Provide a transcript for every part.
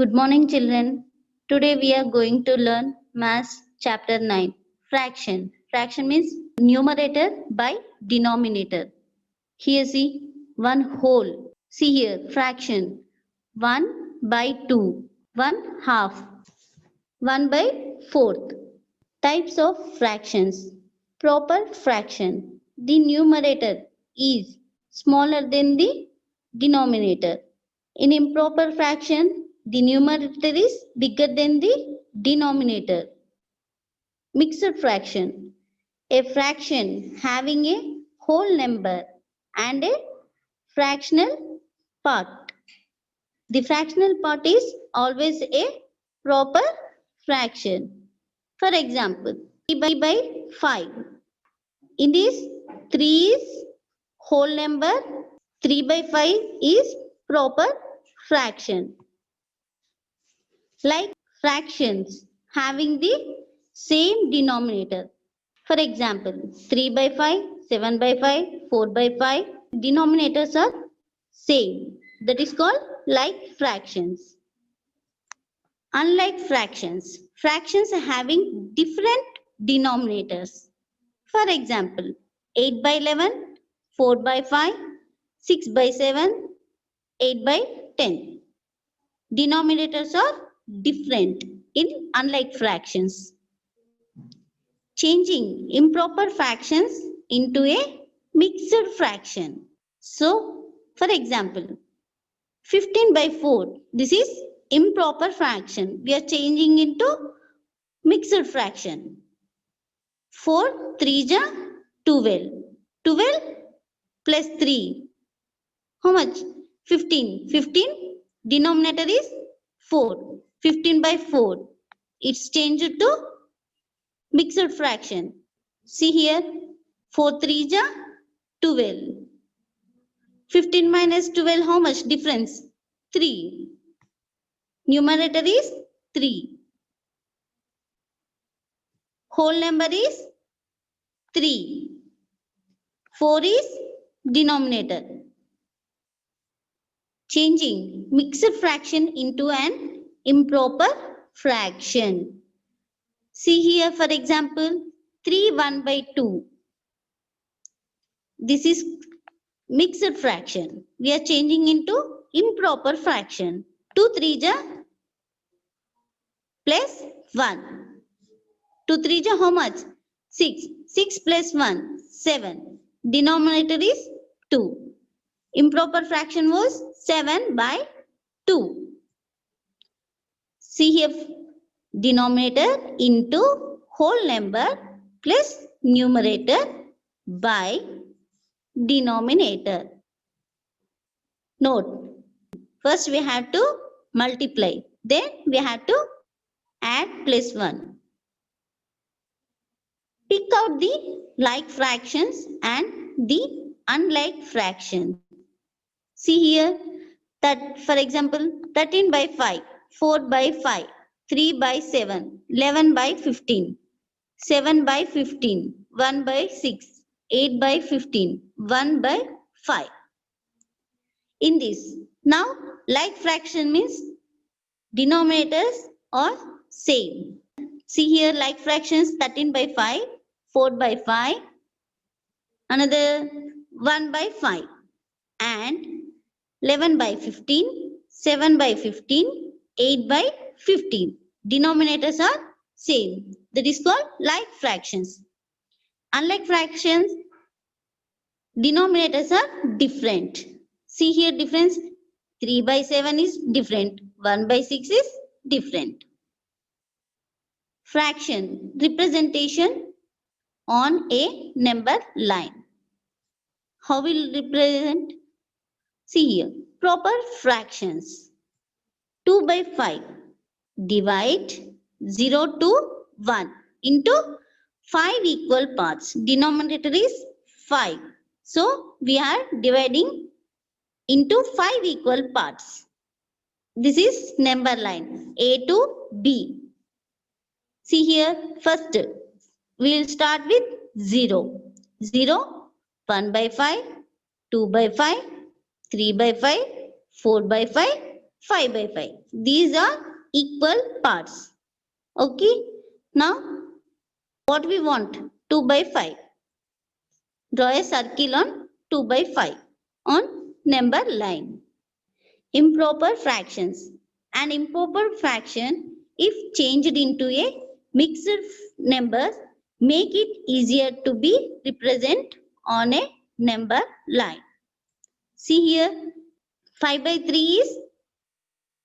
Good morning, children. Today we are going to learn Maths Chapter 9. Fraction. Fraction means numerator by denominator. Here see one whole. See here fraction. 1 by 2. 1 half. 1 by 4th. Types of fractions. Proper fraction. The numerator is smaller than the denominator. In improper fraction, the numerator is bigger than the denominator. Mixed fraction. A fraction having a whole number and a fractional part. The fractional part is always a proper fraction. For example, 3 by 5. In this, 3 is whole number, 3 by 5 is proper fraction. Like fractions having the same denominator. For example, 3 by 5, 7 by 5, 4 by 5, denominators are same. That is called like fractions. Unlike fractions, fractions having different denominators. For example, 8 by 11, 4 by 5, 6 by 7, 8 by 10. Denominators are different in unlike fractions. Changing improper fractions into a mixed fraction. So, for example, 15 by 4, this is improper fraction. We are changing into mixed fraction. 4 3 ja 12. 12 plus 3. How much? 15. 15 denominator is 4. 15 by 4. It's changed to mixed fraction. See here. 4 3 ja 12. 15 minus 12, how much difference? 3. Numerator is 3. Whole number is 3. 4 is denominator. Changing mixed fraction into an improper fraction. See here, for example, 3 1 by 2. This is mixed fraction. We are changing into improper fraction. 2 3 ja plus 1. 2 3 ja how much? 6. 6 plus 1, 7. Denominator is 2. Improper fraction was 7 by 2. See here, denominator into whole number plus numerator by denominator. Note, first we have to multiply, then we have to add plus 1. Pick out the like fractions and the unlike fractions. See here, that for example, 13 by 5, 4 by 5, 3 by 7, 11 by 15, 7 by 15, 1 by 6, 8 by 15, 1 by 5. In this, now like fraction means denominators are same. See here, like fractions 13 by 5, 4 by 5, another 1 by 5, and 11 by 15, 7 by 15, 8 by 15. Denominators are same. That is called like fractions. Unlike fractions, denominators are different. See here difference. 3 by 7 is different. 1 by 6 is different. Fraction representation on a number line. How will represent? See here, proper fractions. 2 by 5. Divide 0 to 1 into 5 equal parts. Denominator is 5. So, we are dividing into 5 equal parts. This is number line A to B. See here, first we will start with 0. 0, 1 by 5, 2 by 5, 3 by 5, 4 by 5, 5 by 5. These are equal parts. Okay. Now, what we want? 2 by 5. Draw a circle on 2 by 5 on number line. Improper fractions. An improper fraction, if changed into a mixed number, make it easier to be represented on a number line. See here, 5 by 3 is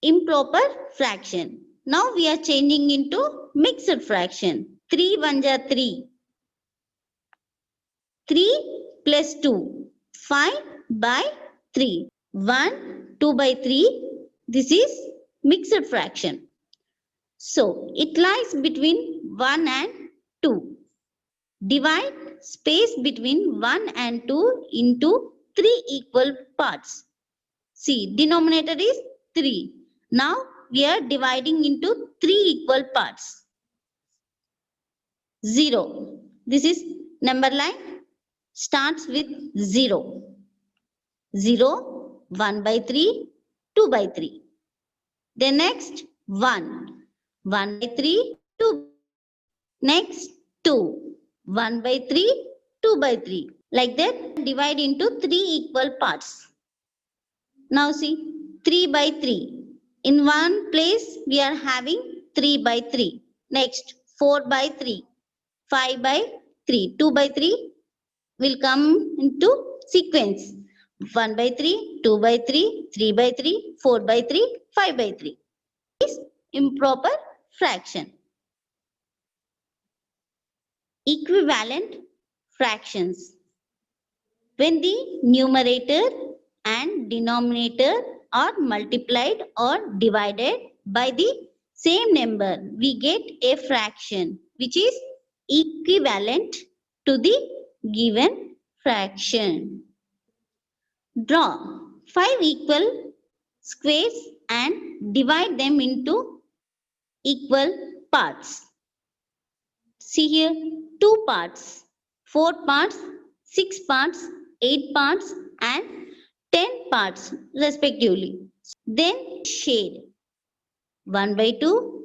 improper fraction. Now we are changing into mixed fraction. 3 1 ja 3. 3 plus 2. 5 by 3. 1, 2 by 3. This is mixed fraction. So it lies between 1 and 2. Divide space between 1 and 2 into 3 equal parts. See, denominator is 3. Now we are dividing into 3 equal parts. 0. This is number line starts with 0. 0, 1 by 3, 2 by 3. Then next 1, 1 by 3, 2. Next 2, 1 by 3, 2 by 3. Like that, divide into 3 equal parts. Now see, 3 by 3. In one place, we are having 3 by 3. Next, 4 by 3, 5 by 3, 2 by 3 will come into sequence. 1 by 3, 2 by 3, 3 by 3, 4 by 3, 5 by 3. Is improper fraction. Equivalent fractions. When the numerator and denominator are multiplied or divided by the same number, we get a fraction which is equivalent to the given fraction. Draw 5 equal squares and divide them into equal parts. See here, 2 parts, 4 parts, 6 parts, 8 parts and 10 parts respectively. Then shade 1 by 2,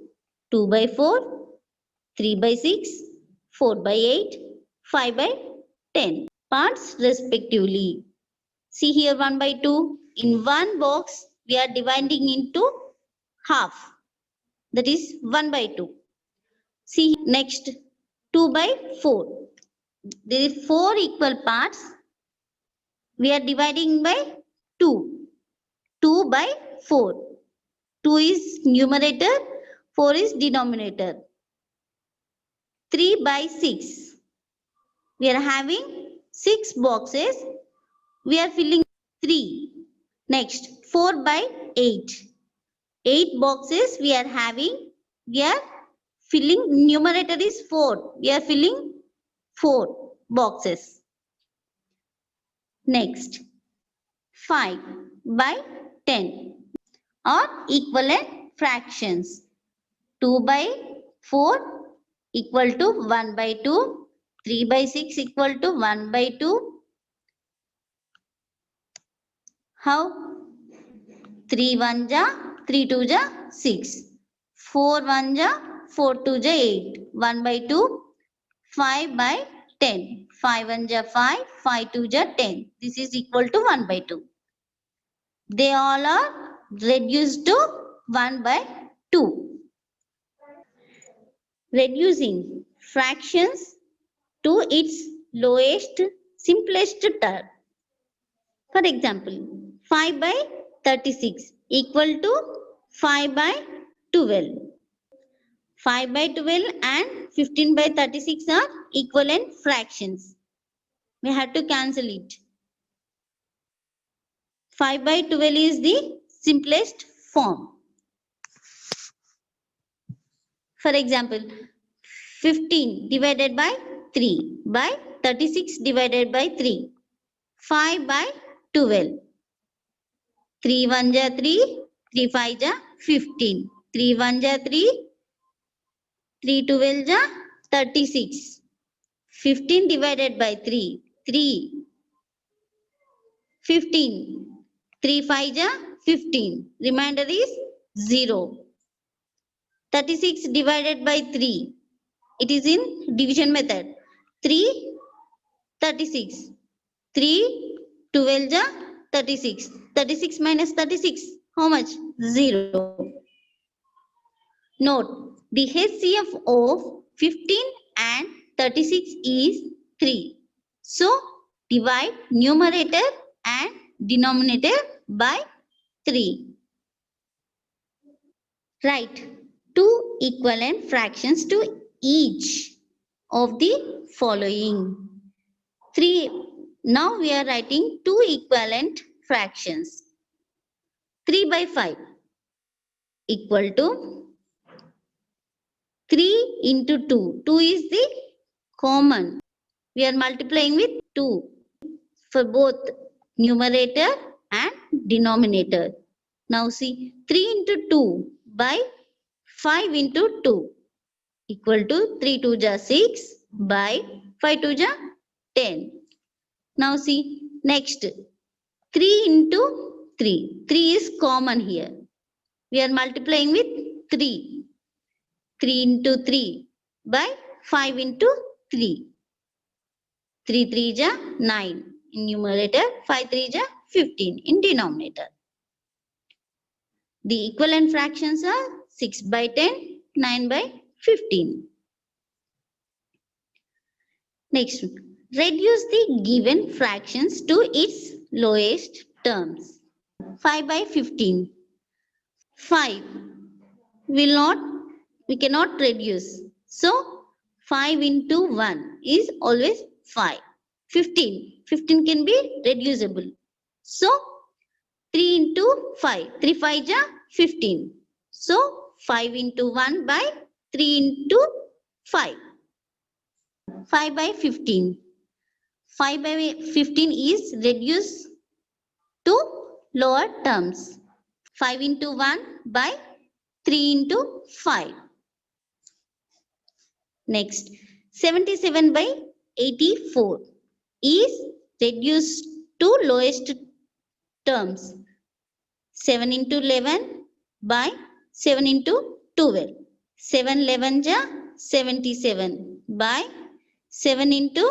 2 by 4, 3 by 6, 4 by 8, 5 by 10 parts respectively. See here 1 by 2. In one box, we are dividing into half. That is 1 by 2. See next 2 by 4. There is 4 equal parts. We are dividing by 2. 2 by 4. 2 is numerator, 4 is denominator. 3 by 6. We are having 6 boxes. We are filling 3. Next 4 by 8. 8 boxes we are having. We are filling, numerator is 4. We are filling 4 boxes. Next 5 by 10 or equivalent fractions. 2 by 4 equal to 1 by 2. 3 by 6 equal to 1 by 2. How? 3 1 ja, 3 2 ja, 6. 4 1 ja, 4 2 ja, 8. 1 by 2, 5 by 10. 5 1 ja, 5, 5 2 ja, 10. This is equal to 1 by 2. They all are reduced to 1 by 2. Reducing fractions to its lowest, simplest term. For example, 5 by 36 equal to 5 by 12. 5 by 12 and 15 by 36 are equivalent fractions. We have to cancel it. 5 by 12 is the simplest form. For example, 15 divided by 3 by 36 divided by 3. 5 by 12. 3 1 ja 3, 3 5 ja 15. 3 1 ja 3, 3 12 ja 36. 15 divided by 3, 3. 15. 3 5 ja 15. Remainder is 0. 36 divided by 3. It is in division method. 3, 36. 3, 12 ja 36. 36 minus 36. How much? 0. Note, the HCF of 15 and 36 is 3. So, divide numerator and denominator by 3. Write two equivalent fractions to each of the following. 3. Now we are writing two equivalent fractions. 3 by 5 equal to 3 into 2. 2 is the common. We are multiplying with 2 for both numerator and denominator. Now see 3 into 2 by 5 into 2 equal to 3 2 ja 6 by 5 2 ja 10. Now see next 3 into 3. 3 is common here. We are multiplying with 3. 3 into 3 by 5 into 3. 3 3 ja 9 in numerator, 5 3 ja 15 in denominator. The equivalent fractions are 6 by 10, 9 by 15. Next, reduce the given fractions to its lowest terms. 5 by 15. 5 we cannot reduce. So, 5 into 1 is always 5. 15 can be reducible. So, 3 into 5. 3 5 ja 15. So, 5 into 1 by 3 into 5. 5 by 15. 5 by 15 is reduced to lower terms. 5 into 1 by 3 into 5. Next, 77 by 84 is reduced to lowest terms. 7 into 11 by 7 into 12. 7 11 ja 77 by 7 into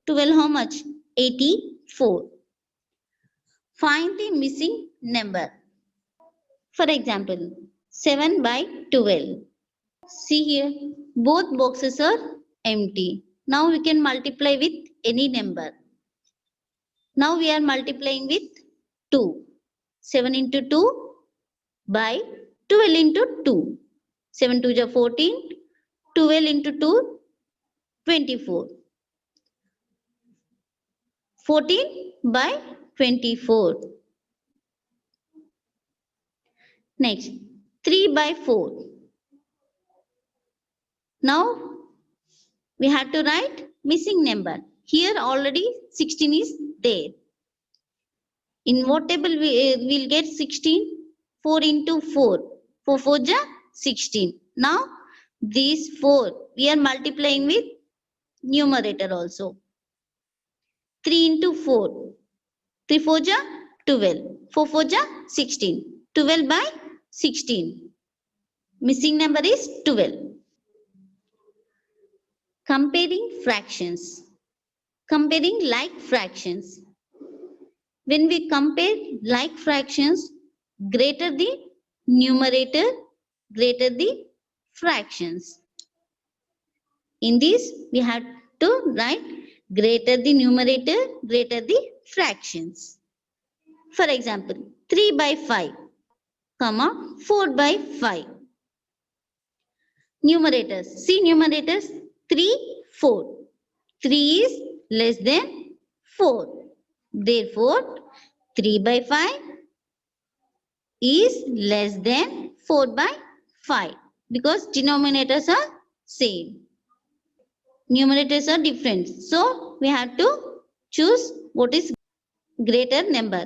12 how much? 84. Find the missing number. For example, 7 by 12. See here, both boxes are empty. Now we can multiply with any number. Now we are multiplying with 2. 7 into 2 by 12 into 2. 7 2 ja 14. 12 into 2, 24. 14 by 24. Next, 3 by 4. Now, we have to write missing number. Here already 16 is there. In what table we will get 16? 4 into 4. 4 4 ja 16. Now, these 4 we are multiplying with numerator also. 3 into 4. 3 4 ja 12. 4 4 ja 16. 12 by 16. Missing number is 12. Comparing fractions. Comparing like fractions. When we compare like fractions, greater the numerator, greater the fractions. In this, we have to write greater the numerator, greater the fractions. For example, 3 by 5, comma 4 by 5. Numerators. See numerators 3, 4. 3 is less than 4. Therefore, 3 by 5 is less than 4 by 5 because denominators are same. Numerators are different. So, we have to choose what is greater number.